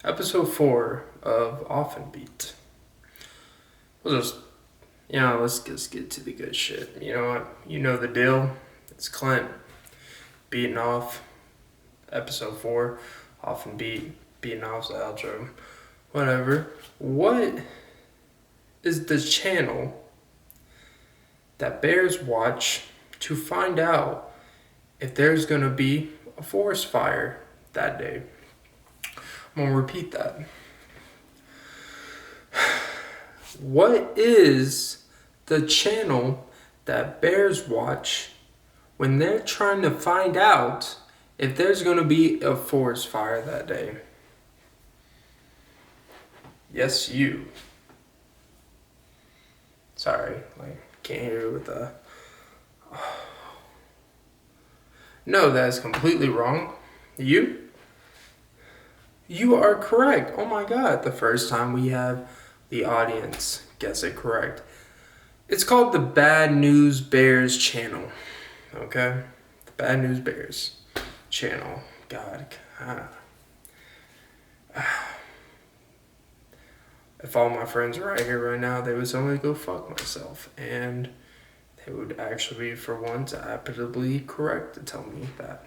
Episode 4 of Often Beat. We'll just, let's just get to the good shit. You know what? You know the deal. It's Clint beating off episode 4, Often beating off the outro. Whatever. What is the channel that bears watch to find out if there's going to be a forest fire that day? I'm going to repeat that. What is the channel that bears watch when they're trying to find out if there's going to be a forest fire that day? Yes, you. Sorry, can't hear you with the... No, that is completely wrong. You are correct. Oh my god, the first time we have the audience guess it correct. It's called the Bad News Bears channel. Okay? The Bad News Bears channel. God. If all my friends were right here right now, they would tell me to go fuck myself. And they would actually be, for once, absolutely correct to tell me that.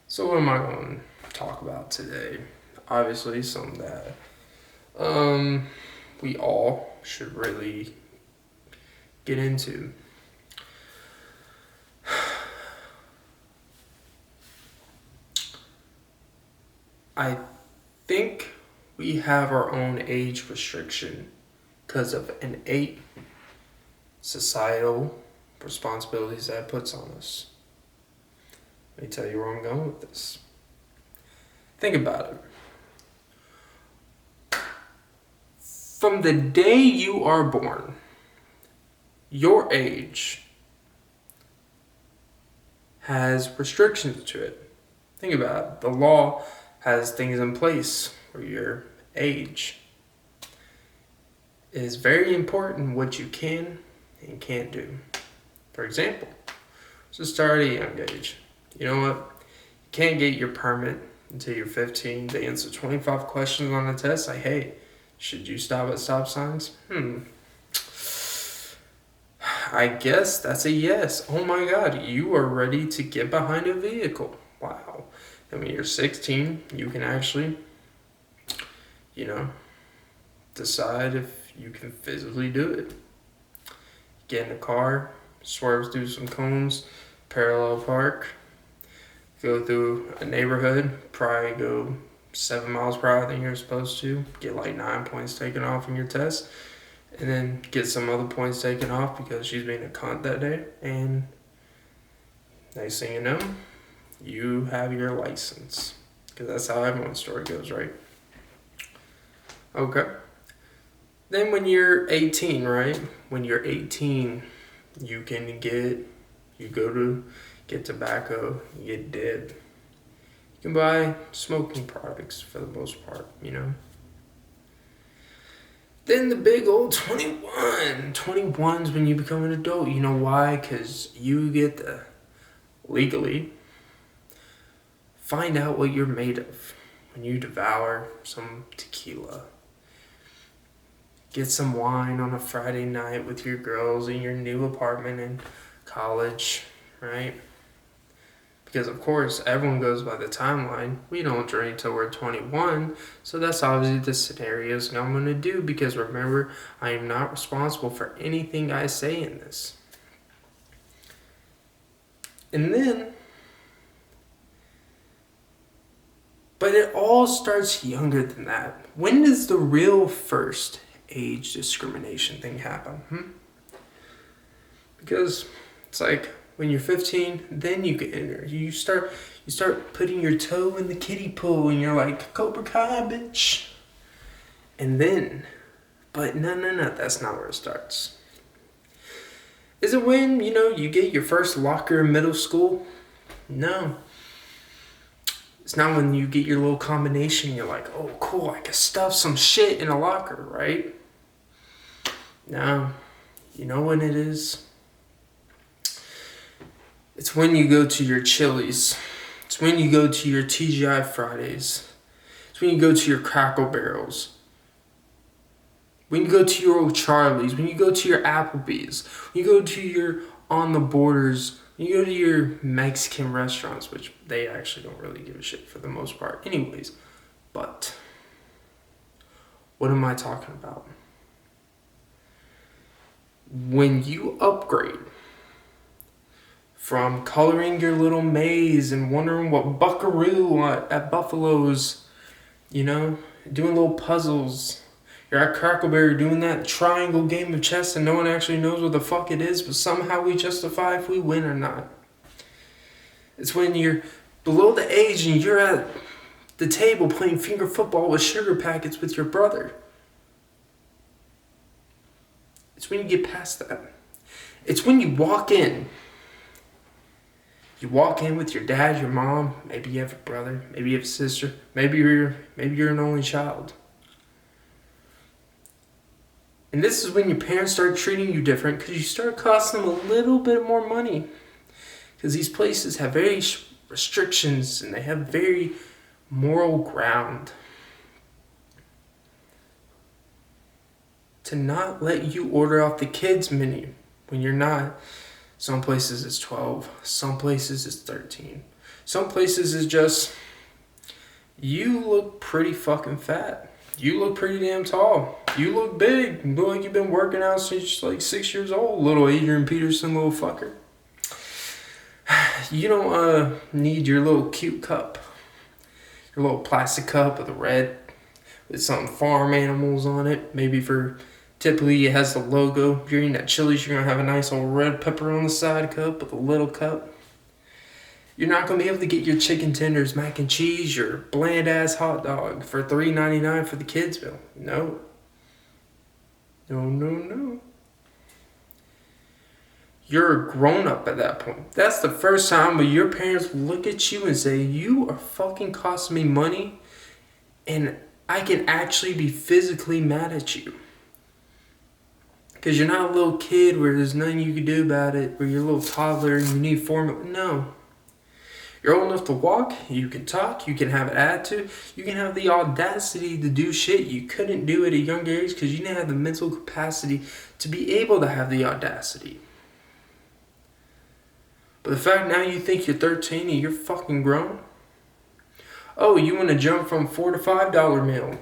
So what am I going to talk about today? Obviously, something that we all should really get into. I think we have our own age restriction because of innate societal responsibilities that it puts on us. Let me tell you where I'm going with this. Think about it. From the day you are born, your age has restrictions to it. Think about it. The law has things in place for your age. It is very important what you can and can't do. For example, so start at a young age. You know what? You can't get your permit until you're 15. They answer 25 questions on the test. Like, hey, should you stop at stop signs? I guess that's a yes. Oh my god, you are ready to get behind a vehicle. Wow. And when you're 16, you can actually, decide if you can physically do it. Get in a car, swerve through some cones, parallel park, go through a neighborhood, probably go 7 miles per hour than you're supposed to, get 9 points taken off in your test, and then get some other points taken off because she's being a cunt that day, and next thing you know, you have your license. Because that's how everyone's story goes, right? Okay. Then when you're 18, right? When you're 18, you go to get tobacco, you get dib. You can buy smoking products for the most part, Then the big old 21. 21's when you become an adult. You know why? Because you get to legally find out what you're made of when you devour some tequila. Get some wine on a Friday night with your girls in your new apartment in college, right? Because, of course, everyone goes by the timeline. We don't drink till we're 21, so that's obviously the scenarios I'm going to do because, remember, I am not responsible for anything I say in this. And then, but it all starts younger than that. When does the real first age discrimination thing happen? Because it's like when you're 15, then you get in there. You start putting your toe in the kiddie pool and you're like, Cobra Kai, bitch. And then, but no, that's not where it starts. Is it when, you get your first locker in middle school? No. It's not when you get your little combination, you're like, oh, cool, I can stuff some shit in a locker, right? No. You know when it is? It's when you go to your Chili's. It's when you go to your TGI Fridays. It's when you go to your Crackle Barrels. When you go to your O'Charlie's. When you go to your Applebee's. When you go to your On the Borders. When you go to your Mexican restaurants, which they actually don't really give a shit for the most part. Anyways, but what am I talking about? When you upgrade from coloring your little maze and wondering what buckaroo at Buffalo's, doing little puzzles. You're at Crackleberry doing that triangle game of chess and no one actually knows what the fuck it is, but somehow we justify if we win or not. It's when you're below the age and you're at the table playing finger football with sugar packets with your brother. It's when you get past that. It's when you walk in. You walk in with your dad, your mom, maybe you have a brother, maybe you have a sister, maybe you're an only child. And this is when your parents start treating you different because you start costing them a little bit more money. Because these places have very restrictions and they have very moral ground to not let you order off the kids menu when you're not. Some places it's 12, some places it's 13. Some places it's just, you look pretty fucking fat. You look pretty damn tall. You look big. You look like you've been working out since like 6 years old. Little Adrian Peterson, little fucker. You don't need your little cute cup. Your little plastic cup with a red, with some farm animals on it. Maybe typically it has the logo. If you're eating at Chili's, you're going to have a nice old red pepper on the side cup with a little cup. You're not going to be able to get your chicken tenders, mac and cheese, your bland-ass hot dog for $3.99 for the kids' meal. No. No. You're a grown-up at that point. That's the first time where your parents look at you and say, you are fucking costing me money and I can actually be physically mad at you. Because you're not a little kid where there's nothing you can do about it, where you're a little toddler and you need formula. No. You're old enough to walk, you can talk, you can have an attitude, you can have the audacity to do shit you couldn't do at a younger age because you didn't have the mental capacity to be able to have the audacity. But the fact now you think you're 13 and you're fucking grown? Oh, you want to jump from $4 to $5 meal.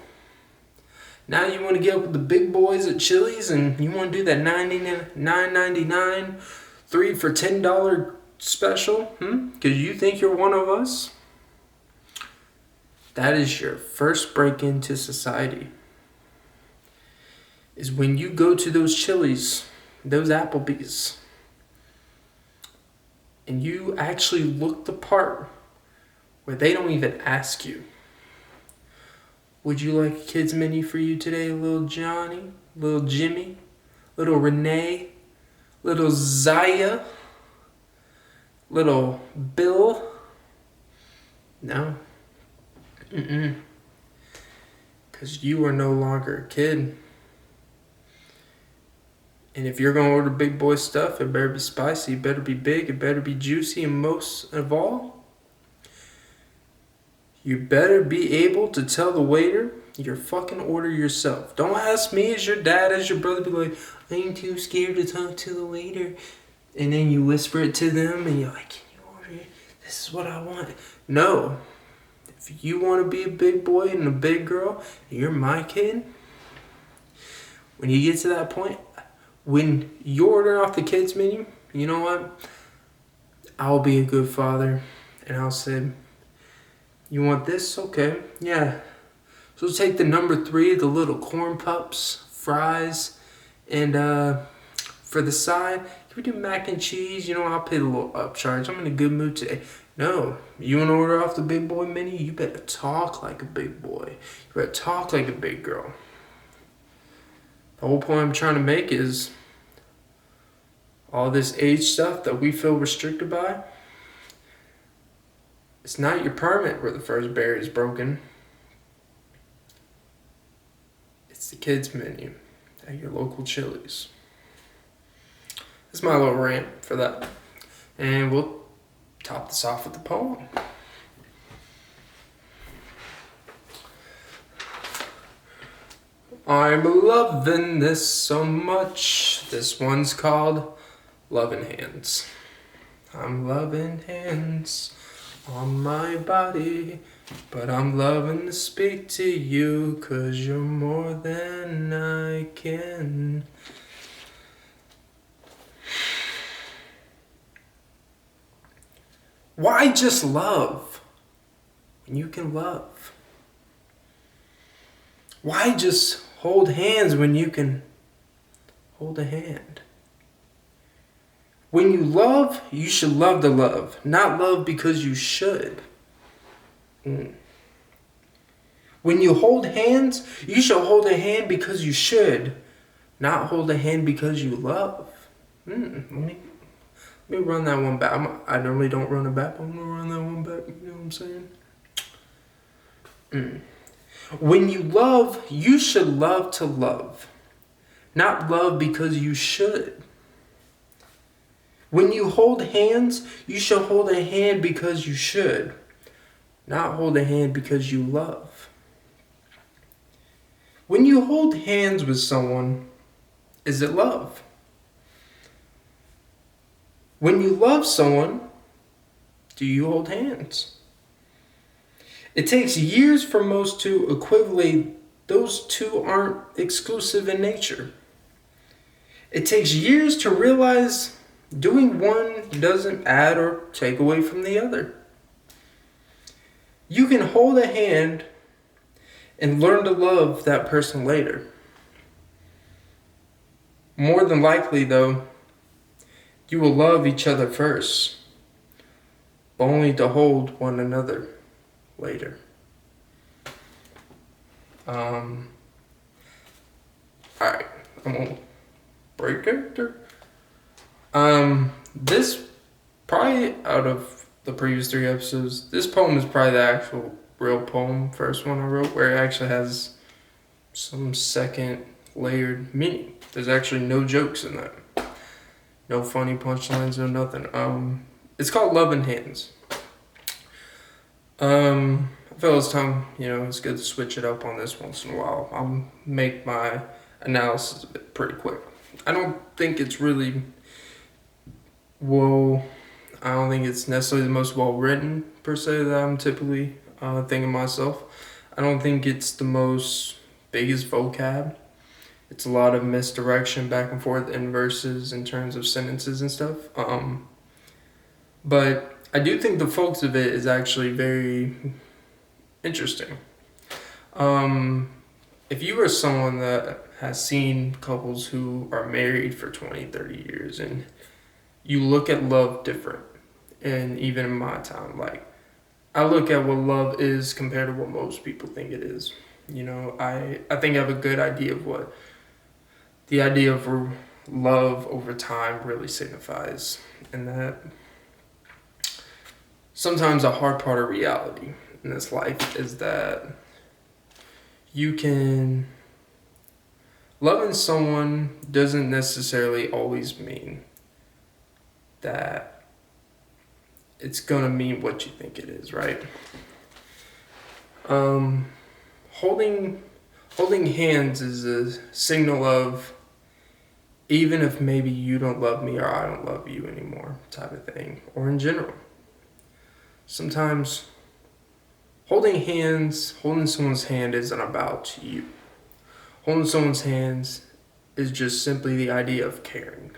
Now you want to get up with the big boys at Chili's and you want to do that $9.99, 3 for $10 special? Because you think you're one of us? That is your first break into society. Is when you go to those Chili's, those Applebee's, and you actually look the part where they don't even ask you. Would you like a kid's menu for you today, little Johnny, little Jimmy, little Renee, little Zaya, little Bill? No. Because you are no longer a kid. And if you're going to order big boy stuff, it better be spicy, it better be big, it better be juicy, and most of all, you better be able to tell the waiter your fucking order yourself. Don't ask me as your dad, as your brother, be like, I'm too scared to talk to the waiter. And then you whisper it to them and you're like, can you order it? This is what I want. No. If you want to be a big boy and a big girl, and you're my kid, when you get to that point, when you're ordering off the kids' menu, you know what? I'll be a good father and I'll say, you want this? Okay. Yeah. So take the number 3, the little corn pups, fries, and for the side, can we do mac and cheese? I'll pay the little upcharge. I'm in a good mood today. No. You want to order off the big boy menu? You better talk like a big boy. You better talk like a big girl. The whole point I'm trying to make is All this age stuff that we feel restricted by, it's not your permit where the first barrier is broken. It's the kids menu at your local Chili's. That's my little rant for that. And we'll top this off with the poem. I'm loving this so much. This one's called Lovin Hands. I'm loving hands on my body, but I'm loving to speak to you, 'cause you're more than I can. Why just love when you can love? Why just hold hands when you can hold a hand? When you love, you should love to love, not love because you should. When you hold hands, you should hold a hand because you should, not hold a hand because you love. Let me run that one back. I normally don't run it back, but I'm going to run that one back. You know what I'm saying? When you love, you should love to love, not love because you should. When you hold hands, you should hold a hand because you should, not hold a hand because you love. When you hold hands with someone, is it love? When you love someone, do you hold hands? It takes years for most to equate. Those two aren't exclusive in nature. It takes years to realize doing one doesn't add or take away from the other. You can hold a hand and learn to love that person later. More than likely, though, you will love each other first, only to hold one another later. Alright, I'm gonna break character. This, probably out of the previous 3 episodes, this poem is probably the actual real poem, first one I wrote, where it actually has some second layered meaning. There's actually no jokes in that. No funny punchlines, no nothing. It's called Lovin Hands. I feel it's time, it's good to switch it up on this once in a while. I'll make my analysis of it pretty quick. I don't think it's really I don't think it's necessarily the most well written per se that I'm typically thinking myself. I don't think it's the most biggest vocab. It's a lot of misdirection back and forth in verses in terms of sentences and stuff. But I do think the focus of it is actually very interesting. If you are someone that has seen couples who are married for 20, 30 years and you look at love different, and even in my time, I look at what love is compared to what most people think it is. I think I have a good idea of what the idea of love over time really signifies, and that sometimes a hard part of reality in this life is that loving someone doesn't necessarily always mean that it's gonna mean what you think it is, right? Holding hands is a signal of, even if maybe you don't love me or I don't love you anymore, type of thing, or in general. Sometimes holding someone's hand isn't about you. Holding someone's hands is just simply the idea of caring.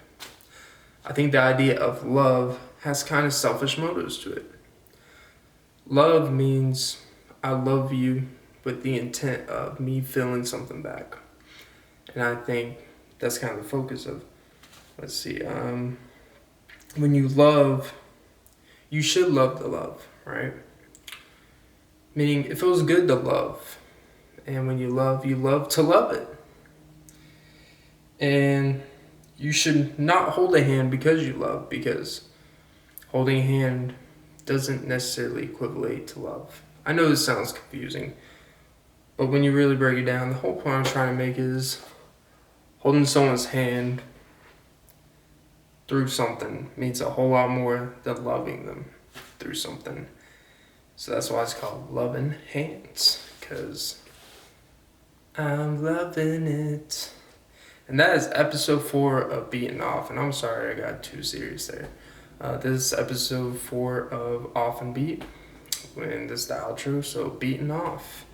I think the idea of love has kind of selfish motives to it. Love means I love you with the intent of me feeling something back. And I think that's kind of the focus of, when you love, you should love to love, right? Meaning it feels good to love. And when you love to love it. And you should not hold a hand because you love, because holding a hand doesn't necessarily equivalent to love. I know this sounds confusing, but when you really break it down, the whole point I'm trying to make is holding someone's hand through something means a whole lot more than loving them through something. So that's why it's called Lovin Hands, because I'm loving it. And that is episode 4 of Beating Off. And I'm sorry I got too serious there. This is episode 4 of Off and Beat. And this is the outro, so Beating Off.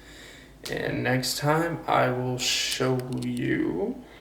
And next time I will show you